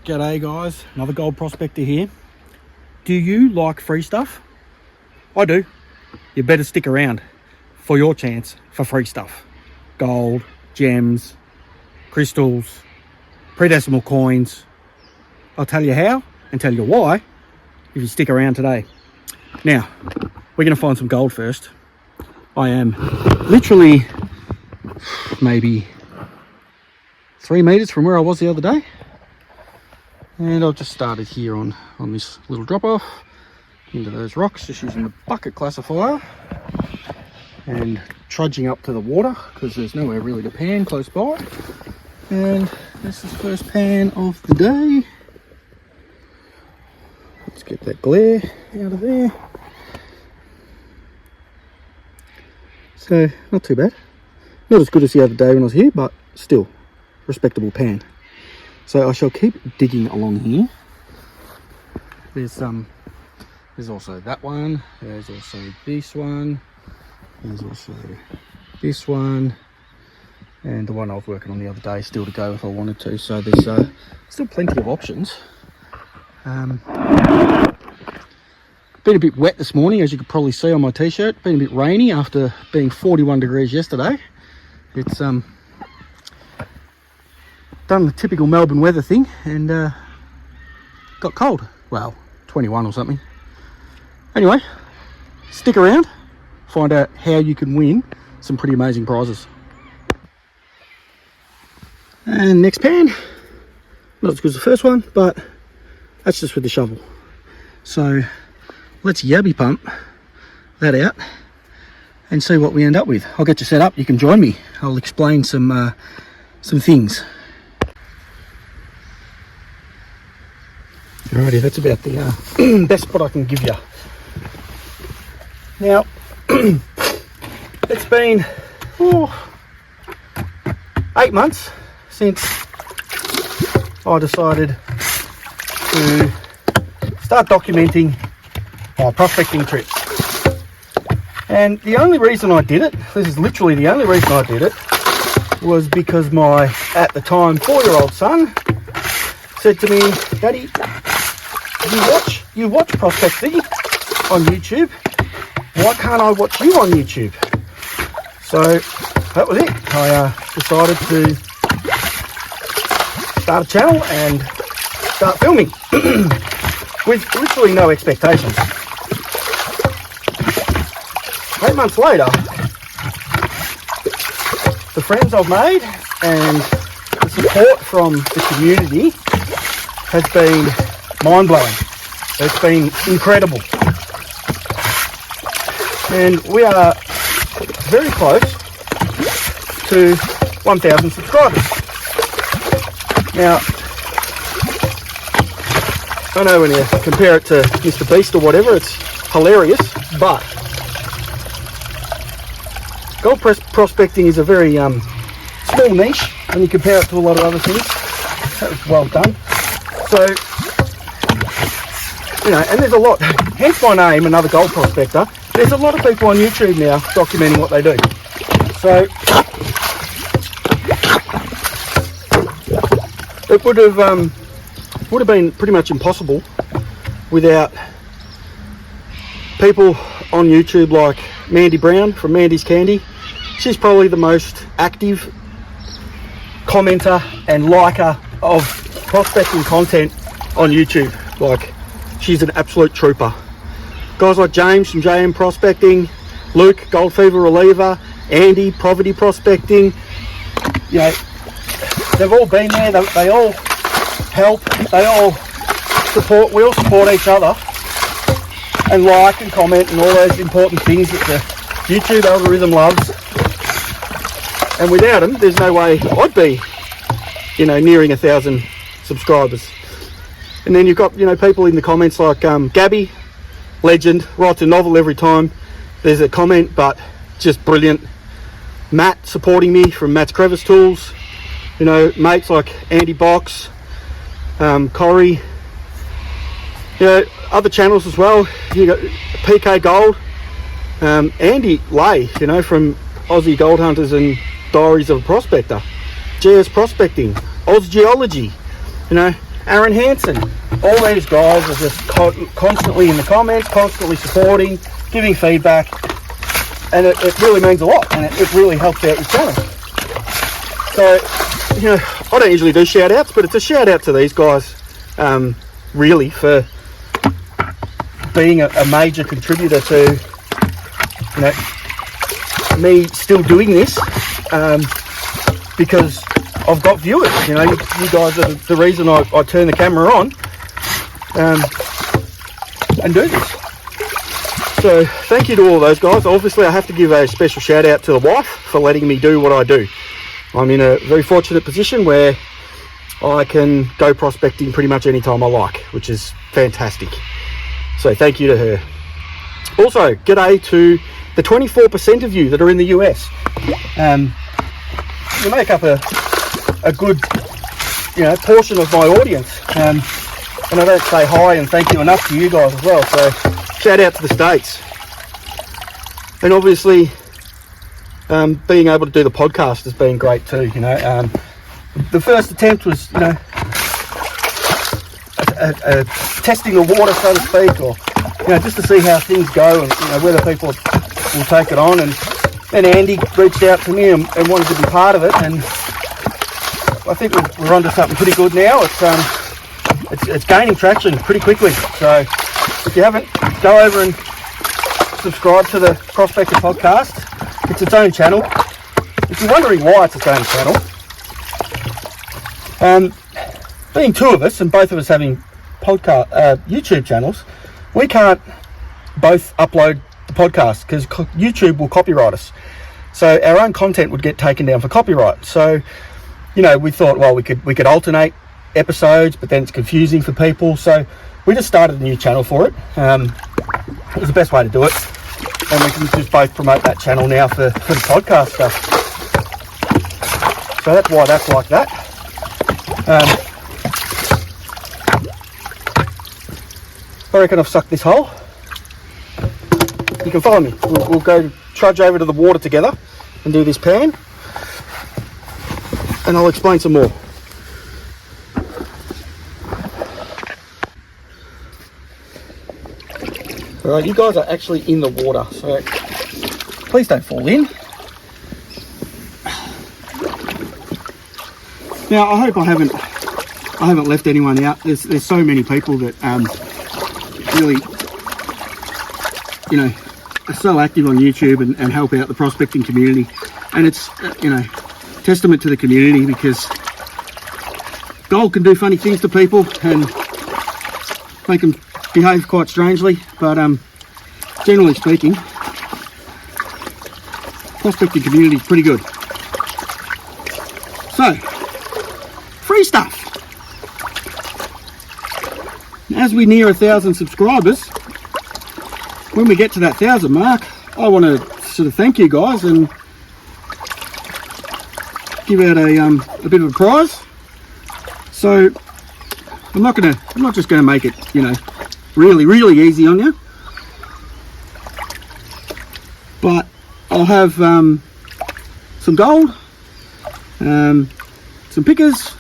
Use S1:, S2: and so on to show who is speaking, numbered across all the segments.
S1: G'day guys, another gold prospector here. Do you like free stuff? I do. You better stick around for your chance for free stuff. Gold, gems, crystals, pre-decimal coins. I'll tell you how and tell you why if you stick around today. Now, we're going to find some gold first. I am literally maybe 3 meters from where I was the other day. And I've just started here on this little drop off into those rocks, just using the bucket classifier and trudging up to the water because there's nowhere really to pan close by. And this is the first pan of the day. Let's get that glare out of there. So not too bad. Not as good as the other day when I was here, but still respectable pan. So I shall keep digging along here. There's also that one. There's also this one. There's also this one, and the one I was working on the other day still to go if I wanted to. So there's still plenty of options. Been a bit wet this morning, as you could probably see on my t-shirt. Been a bit rainy after being 41 degrees yesterday. It's done the typical Melbourne weather thing and got cold. Well, 21 or something. Anyway, stick around, find out how you can win some pretty amazing prizes. And next pan, not as good as the first one, but that's just with the shovel. So let's yabby pump that out and see what we end up with. I'll get you set up, you can join me. I'll explain some things. Alrighty, that's about the best spot I can give you. Now, it's been 8 months since I decided to start documenting my prospecting trips. And the only reason I did it, this is literally the only reason I did it, was because my, at the time, 4-year-old son said to me, "Daddy, you watch prospecting on YouTube. Why can't I watch you on YouTube?" So that was it. I decided to start a channel and start filming with literally no expectations. 8 months later, the friends I've made and the support from the community has been mind-blowing. It's been incredible. And we are very close to 1,000 subscribers. Now, I know when you compare it to Mr. Beast or whatever, it's hilarious, but gold prospecting is a very small niche when you compare it to a lot of other things. That was well done. So, you know, and there's a lot, hence my name, another gold prospector. There's a lot of people on YouTube now documenting what they do. So, it would have been pretty much impossible without people on YouTube like Mandy Brown from Mandy's Candy. She's probably the most active commenter and liker of prospecting content on YouTube. Like, she's an absolute trooper. Guys like James from JM Prospecting, Luke, Gold Fever Reliever, Andy, Poverty Prospecting, you know, they've all been there. They all help, they all support, we all support each other and like and comment and all those important things that the YouTube algorithm loves. And without them, there's no way I'd be, you know, nearing 1,000 subscribers. And then you've got, you know, people in the comments like Gabby, legend, writes a novel every time there's a comment, but just brilliant. Matt supporting me from Matt's Crevice Tools. You know, mates like Andy Box, Corey, you know, other channels as well. You got PK Gold, Andy Lay, you know, from Aussie Gold Hunters and Diaries of a Prospector, GS Prospecting, Oz Geology, you know, Aaron Hansen. All these guys are just constantly in the comments, constantly supporting, giving feedback, and it really means a lot, and it really helps out your channel. So, you know, I don't usually do shout outs, but it's a shout out to these guys, really, for being a major contributor to, you know, me still doing this, because I've got viewers. You know, you guys are the reason I turn the camera on and do this. So thank you to all those guys. Obviously I have to give a special shout out to the wife for letting me do what I do. I'm in a very fortunate position where I can go prospecting pretty much any time I like, which is fantastic. So thank you to her. Also, g'day to the 24% of you that are in the US. You make up a good, you know, portion of my audience. And I don't say hi and thank you enough to you guys as well. So shout out to the States. And obviously, being able to do the podcast has been great too. You know, the first attempt was, you know, testing the water, so to speak, or, you know, just to see how things go and, you know, whether people will take it on. And then Andy reached out to me and wanted to be part of it, and I think we're onto something pretty good now. It's gaining traction pretty quickly. So if you haven't, go over and subscribe to the Prospector podcast. It's its own channel. If you're wondering why it's its own channel, being two of us and both of us having YouTube channels, we can't both upload the podcast because YouTube will copyright us. So our own content would get taken down for copyright. So, you know, we thought, well, we could alternate episodes, but then it's confusing for people. So we just started a new channel for it. It was the best way to do it, and we can just both promote that channel now for the podcast stuff. So that's why that's like that. I reckon I've sucked this hole. You can follow me. We'll go trudge over to the water together and do this pan, and I'll explain some more. Alright, you guys are actually in the water, so please don't fall in. Now, I hope I haven't left anyone out. There's so many people that really, you know, are so active on YouTube and help out the prospecting community, and it's you know, testament to the community, because gold can do funny things to people and make them behave quite strangely, but generally speaking, prospecting community is pretty good. So, free stuff. As we near 1,000 subscribers, when we get to that 1,000 mark, I want to sort of thank you guys and give out a bit of a prize. So I'm not just gonna make it, you know, really easy on you, but I'll have some gold, some pickers,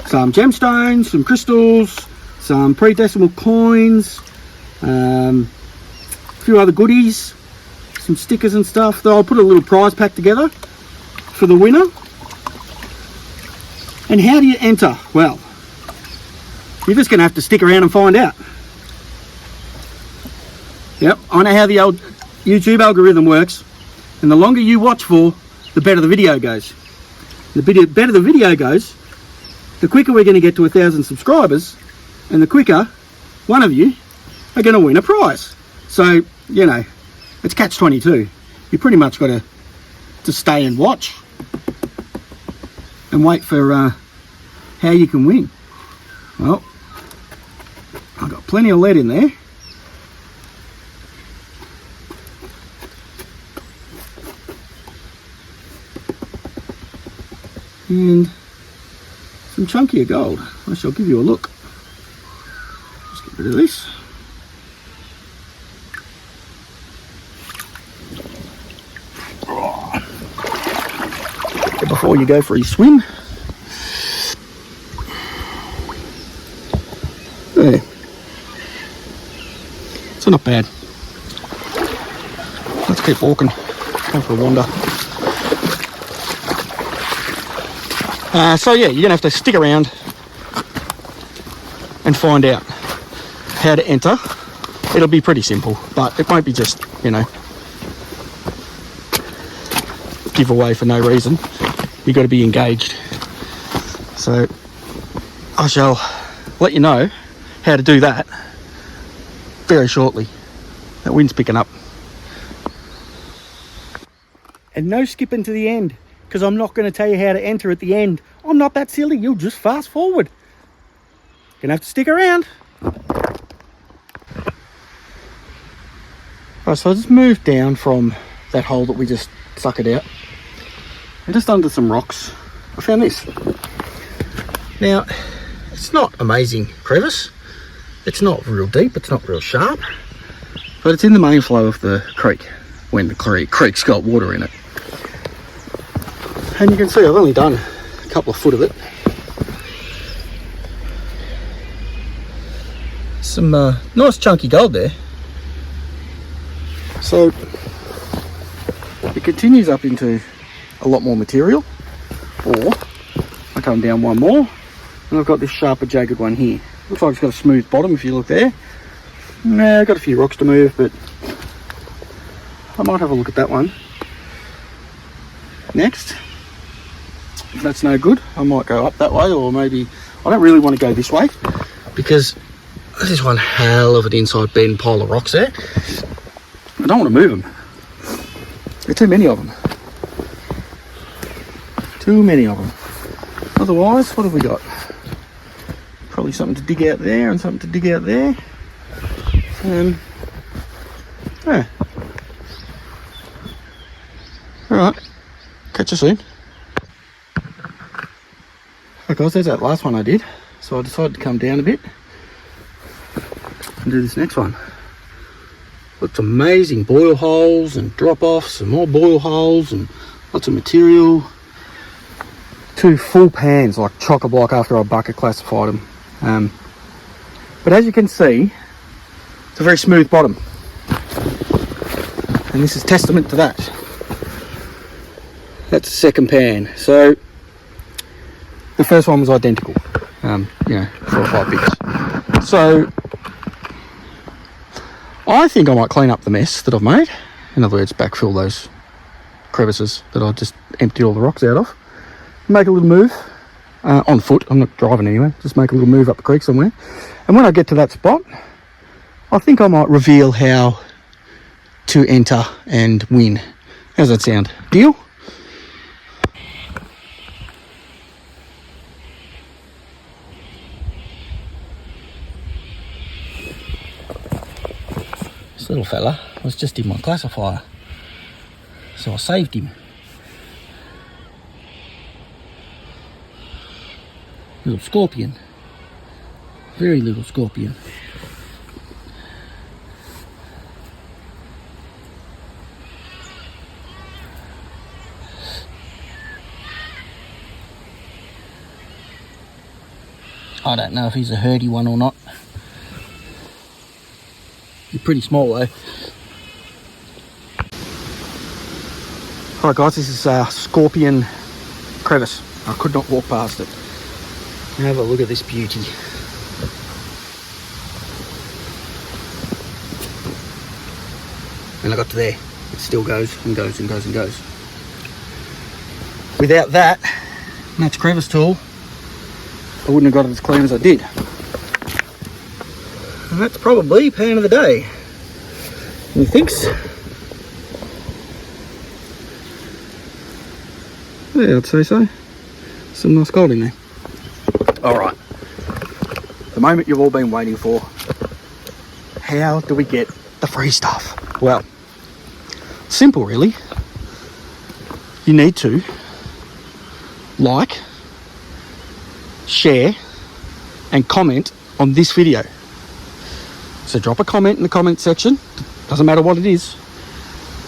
S1: some gemstones, some crystals, some pre-decimal coins, a few other goodies, some stickers and stuff. I'll put a little prize pack together for the winner. And how do you enter? Well, you're just going to have to stick around and find out. Yep, I know how the old YouTube algorithm works, and the longer you watch for, the better the video goes. The better the video goes, the quicker we're going to get to 1,000 subscribers, and the quicker one of you are going to win a prize. So, you know, it's catch-22. You pretty much got to stay and watch and wait for how you can win. Well, I've got plenty of lead in there. And some chunkier gold. I shall give you a look. Just get rid of this. Before you go for a swim, So not bad. Let's keep walking. Go for a wander. So yeah, you're gonna have to stick around and find out how to enter. It'll be pretty simple, but it won't be just, you know, give away for no reason. You've got to be engaged. So I shall let you know how to do that very shortly. That wind's picking up. And no skipping to the end, because I'm not going to tell you how to enter at the end. I'm not that silly. You'll just fast forward. Gonna have to stick around. Right, so I just moved down from that hole that we just suckered out. And just under some rocks, I found this. Now, it's not amazing crevice. It's not real deep, it's not real sharp. But it's in the main flow of the creek, when the creek's got water in it. And you can see I've only done a couple of foot of it. Some nice chunky gold there. So it continues up into a lot more material, or I come down one more and I've got this sharper jagged one here. Looks like it's got a smooth bottom if you look there. Nah, I've got a few rocks to move, but I might have a look at that one next. If that's no good, I might go up that way, or maybe I don't really want to go this way because there's one hell of an inside bend pile of rocks there. I don't want to move them. There are too many of them. Too many of them. Otherwise, what have we got? Probably something to dig out there and something to dig out there. Yeah. Alright. Catch you soon. Right guys, there's that last one I did. So I decided to come down a bit and do this next one. Lots of amazing boil holes and drop offs and more boil holes and lots of material. 2 full pans, like chock-a-block after I bucket classified them. But as you can see, it's a very smooth bottom. And this is testament to that. That's the second pan. So the first one was identical, 4 or 5 bits. So I think I might clean up the mess that I've made. In other words, backfill those crevices that I just emptied all the rocks out of. Make a little move on foot. I'm not driving anywhere. Just make a little move up the creek somewhere. And when I get to that spot, I think I might reveal how to enter and win. How's that sound? Deal? This little fella was just in my classifier, so I saved him. Little scorpion, very little scorpion. I don't know if he's a herdy one or not. He's pretty small though. Alright guys, this is a scorpion crevice. I could not walk past it. Have a look at this beauty. And I got to there. It still goes and goes and goes and goes. Without that match crevice tool, I wouldn't have got it as clean as I did. And that's probably pan of the day. Methinks. Yeah, I'd say so. Some nice gold in there. Alright, the moment you've all been waiting for. How do we get the free stuff? Well, simple really. You need to like, share and comment on this video. So drop a comment in the comment section, doesn't matter what it is,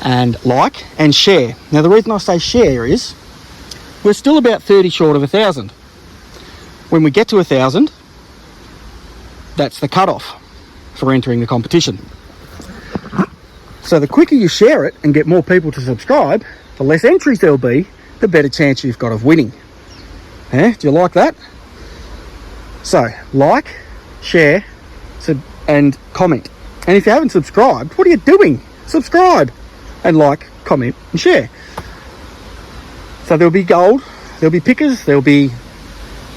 S1: and like and share. Now the reason I say share is we're still about 30 short of 1,000. When we get to 1,000, that's the cutoff for entering the competition. So the quicker you share it and get more people to subscribe, the less entries there'll be, the better chance you've got of winning. Do you like that? So like, share, and comment. And if you haven't subscribed, what are you doing? Subscribe and like, comment and share. So there'll be gold, there'll be pickers, there'll be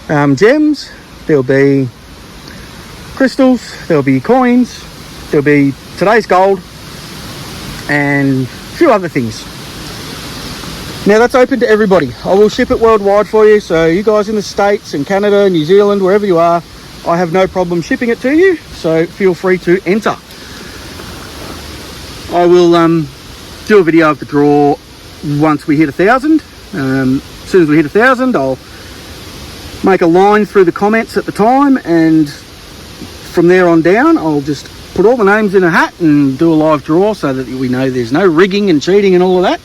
S1: gems, there'll be crystals, there'll be coins, there'll be today's gold, and a few other things. Now that's open to everybody. I will ship it worldwide for you, so you guys in the States and Canada, New Zealand, wherever you are, I have no problem shipping it to you, so feel free to enter. I will do a video of the draw once we hit 1,000. As soon as we hit 1,000, I'll make a line through the comments at the time, and from there on down, I'll just put all the names in a hat and do a live draw so that we know there's no rigging and cheating and all of that,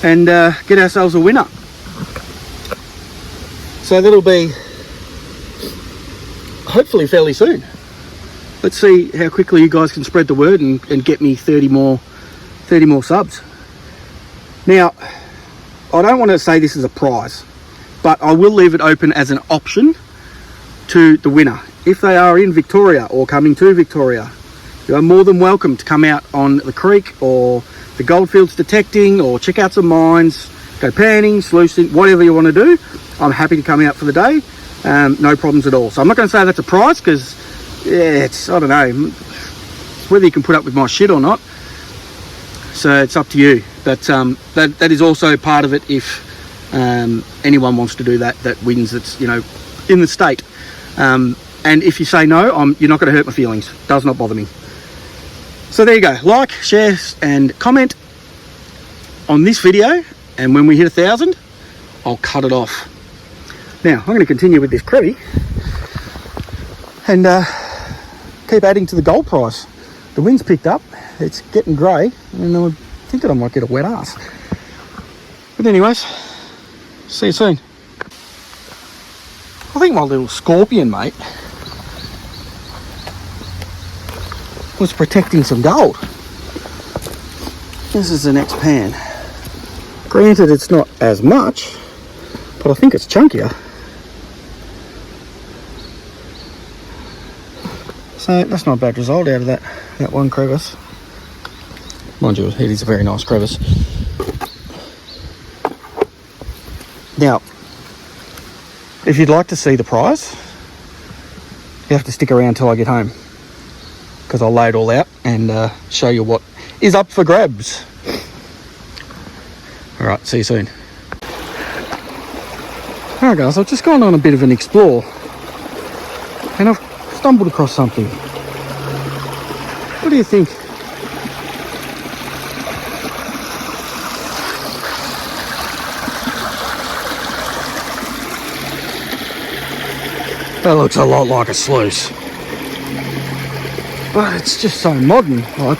S1: and get ourselves a winner. So that'll be hopefully fairly soon. Let's see how quickly you guys can spread the word and get me 30 more subs. Now, I don't want to say this is a prize, but I will leave it open as an option to the winner. If they are in Victoria or coming to Victoria, you are more than welcome to come out on the creek or the goldfields detecting, or check out some mines, go panning, sluicing, whatever you want to do. I'm happy to come out for the day. No problems at all. So I'm not going to say that's a prize, because it's, I don't know, whether you can put up with my shit or not. So it's up to you. But that is also part of it. If anyone wants to do that wins, that's, you know, in the state. And if you say no, you're not going to hurt my feelings. Does not bother me. So there you go. Like, share, and comment on this video. And when we hit 1,000, I'll cut it off. Now, I'm going to continue with this Crevy and keep adding to the gold price. The wind's picked up. It's getting grey, and I think that I might get a wet ass. But anyways, see you soon. I think my little scorpion, mate, was protecting some gold. This is the next pan. Granted, it's not as much, but I think it's chunkier. So that's not a bad result out of that one crevice. Mind you, it is a very nice crevice. Now, if you'd like to see the prize, you have to stick around till I get home, because I'll lay it all out and show you what is up for grabs. Alright, see you soon. Alright guys, I've just gone on a bit of an explore, and I've stumbled across something. What do you think? That looks a lot like a sluice, but it's just so modern. Like,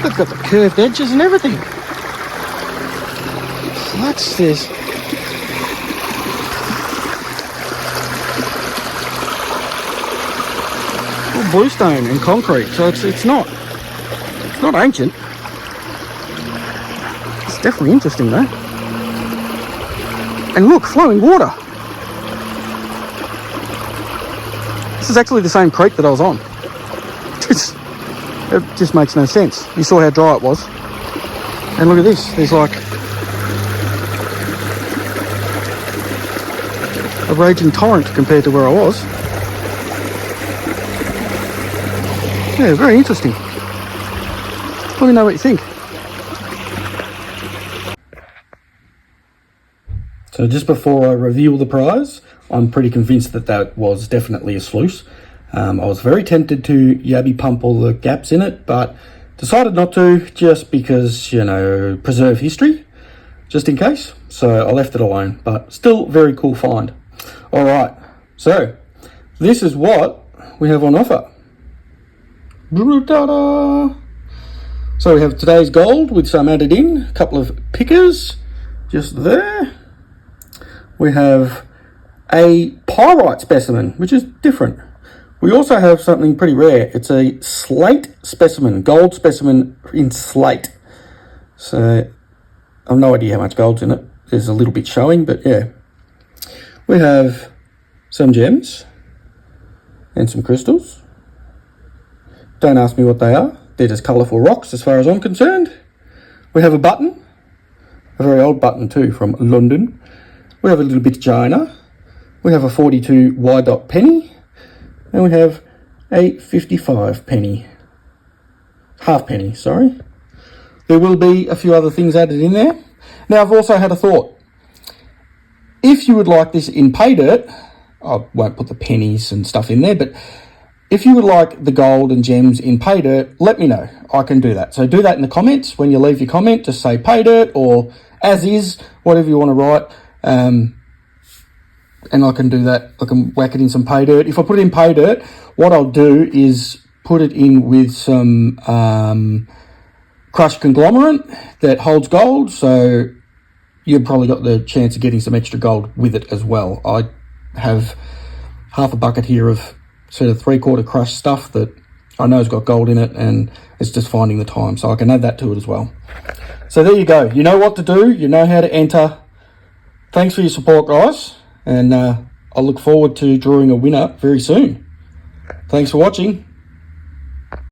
S1: they've got the curved edges and everything. What's this? All bluestone and concrete, so it's not ancient. It's definitely interesting though. And look, flowing water. This is actually the same creek that I was on. It just makes no sense. You saw how dry it was. And look at this. There's like a raging torrent compared to where I was. Yeah, very interesting. Let me know what you think. So just before I reveal the prize, I'm pretty convinced that was definitely a sluice. I was very tempted to yabby pump all the gaps in it, but decided not to, just because, you know, preserve history, just in case. So I left it alone, but still very cool find. All right, so this is what we have on offer. Ta-da! So we have today's gold with some added in, a couple of pickers just there. We have a pyrite specimen, which is different.
S2: We also have something pretty rare. It's a slate specimen, gold specimen in slate. So I've no idea how much gold's in it. There's a little bit showing, but yeah. We have some gems and some crystals. Don't ask me what they are. They're just colourful rocks as far as I'm concerned. We have a button, a very old button too, from London. We have a little bit of China. We have a 42 Y dot penny. And we have a 55 penny. Half penny, sorry. There will be a few other things added in there. Now, I've also had a thought. If you would like this in pay dirt, I won't put the pennies and stuff in there, but if you would like the gold and gems in pay dirt, let me know. I can do that. So do that in the comments. When you leave your comment, just say pay dirt or as is, whatever you want to write. And I can do that. I can whack it in some pay dirt. If I put it in pay dirt, what I'll do is put it in with some crushed conglomerate that holds gold. So you've probably got the chance of getting some extra gold with it as well. I have half a bucket here of sort of 3/4 crushed stuff that I know has got gold in it, and it's just finding the time. So I can add that to it as well. So there you go. You know what to do. You know how to enter. Thanks for your support, guys. And I look forward to drawing a winner very soon. Thanks for watching.